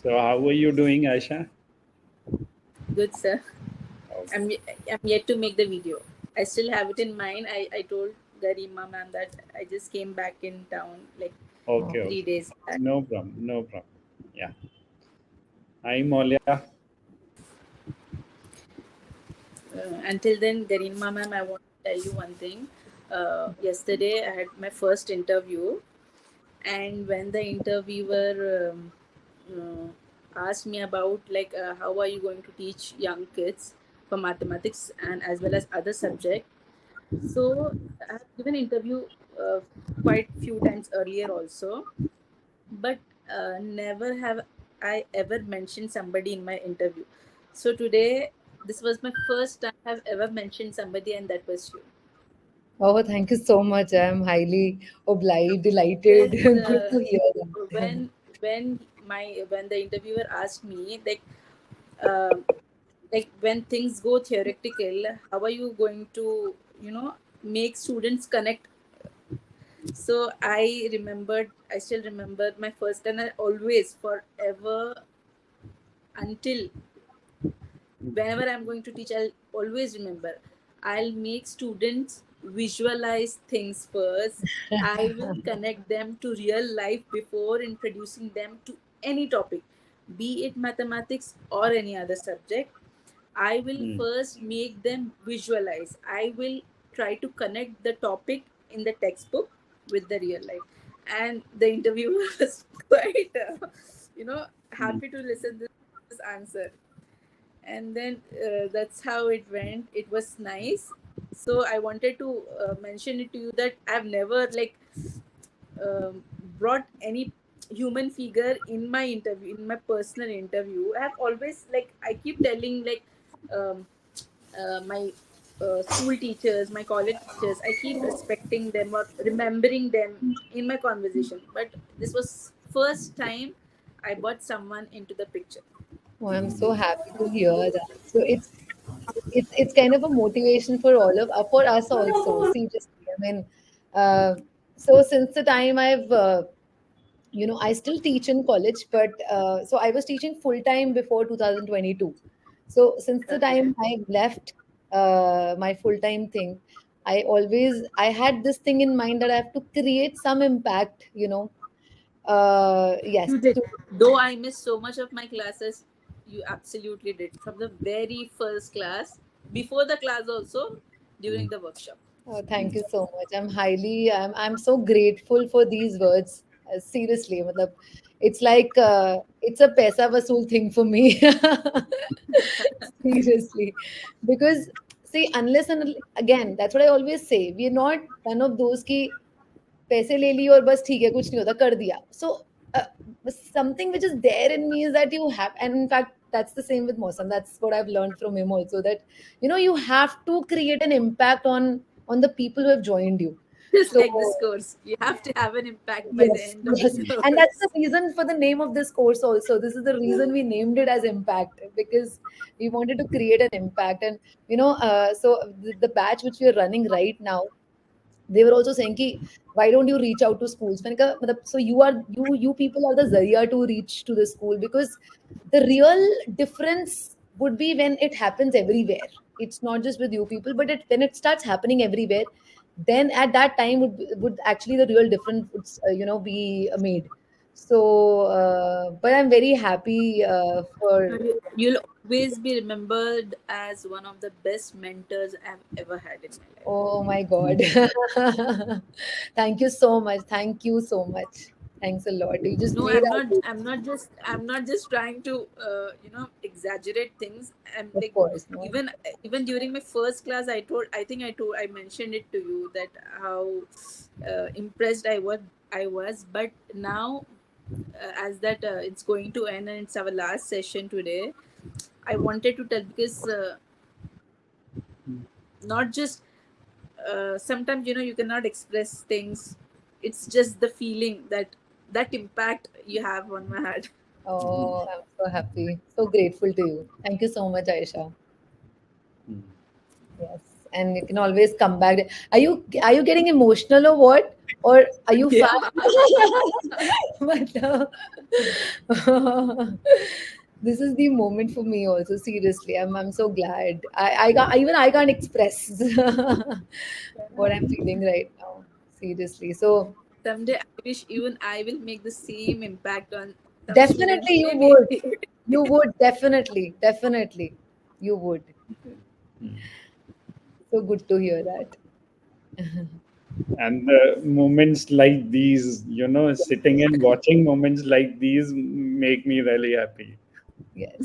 So how are you doing, Aisha? Good, sir. Oh, I'm yet to make the video. I still have it in mind. I told Garima ma'am that I just came back in town like okay, three okay. days back. No problem, no problem. Yeah. Hi, Molia. Until then, Garima ma'am, I want to tell you one thing. Yesterday, I had my first interview, and when the interviewer asked me about like how are you going to teach young kids for mathematics and as well as other subjects. So I have given interview uh, quite few times earlier also, but never have I ever mentioned somebody in my interview. So today, this was my first time I've ever mentioned somebody, and that was you. Oh, thank you so much. I'm highly obliged, delighted. Because Good to hear that. when the interviewer asked me um like when things go theoretical, how are you going to make students connect. So I still remember my first, and I always, forever, until whenever I'm going to teach, I'll always remember. I'll make students visualize things first. I will connect them to real life before introducing them to any topic, be it mathematics or any other subject. I will Hmm. first make them visualize. I will try to connect the topic in the textbook with the real life. And the interviewer was quite, Hmm. happy to listen to this answer. And then that's how it went. It was nice. So I wanted to mention it to you that I've never brought any human figure in my interview, in my personal interview. I have always, like, I keep telling, like, um, my school teachers, my college teachers, I keep respecting them or remembering them in my conversation. But this was first time I brought someone into the picture. Oh, I'm so happy to hear that. So it's kind of a motivation for all of for us also. Seriously, I mean, uh, so since the time I still teach in college, but so I was teaching full time before 2022. So since the Okay. time I left my full time thing, I had this thing in mind that I have to create some impact. Yes. You did. Though I missed so much of my classes, you absolutely did. From the very first class, before the class also, during the workshop. Oh, thank you so much. I'm so grateful for these words. Seriously, matlab, it's like it's a paisa vasool thing for me. Seriously, because see, unless and again, that's what I always say. We're not one of those ki पैसे ले लिए और बस ठीक है कुछ नहीं होता कर दिया so uh, something which is there in me is that you have, and in fact that's the same with Mosam. That's what I've learned from him also, that you have to create an impact on the people who have joined you. Just So like this course, you have to have an impact by the yes, end of the yes. And that's the course. reason for the name of this course also. This is the reason we named it as Impact, because we wanted to create an impact. And so the batch which we are running right now, they were also saying ki, why don't you reach out to schools? मैंने कहा, मतलब, so you people are the zaria to reach to the school, because the real difference would be when it happens everywhere. It's not just with you people, but when it starts happening everywhere, then at that time would actually the real difference would be made. So but I'm very happy So for. you'll always be remembered as one of the best mentors I've ever had in my life. Oh my God. Thank you so much. Thank you so much. Thanks a lot. You just No, made I'm our not. day. I'm not just trying to exaggerate things. I'm Of like, course, no. even during my first class, I mentioned it to you that how impressed I was. But now, as that it's going to end and it's our last session today, I wanted to tell, because not just sometimes you cannot express things. It's just the feeling that impact you have on my heart. Oh, I'm so happy. So grateful to you. Thank you so much, Aisha. Hmm. Yes. And you can always come back. Are you getting emotional or what? or are you Yeah. fat? But, this is the moment for me also. Seriously, I'm so glad. I can't express what I'm feeling right now. Seriously. So Someday I wish even I will make the same impact on some students. definitely you Maybe. would. You would definitely, definitely. You would. So good to hear that. And the moments like these, sitting and watching moments like these make me really happy. Yes.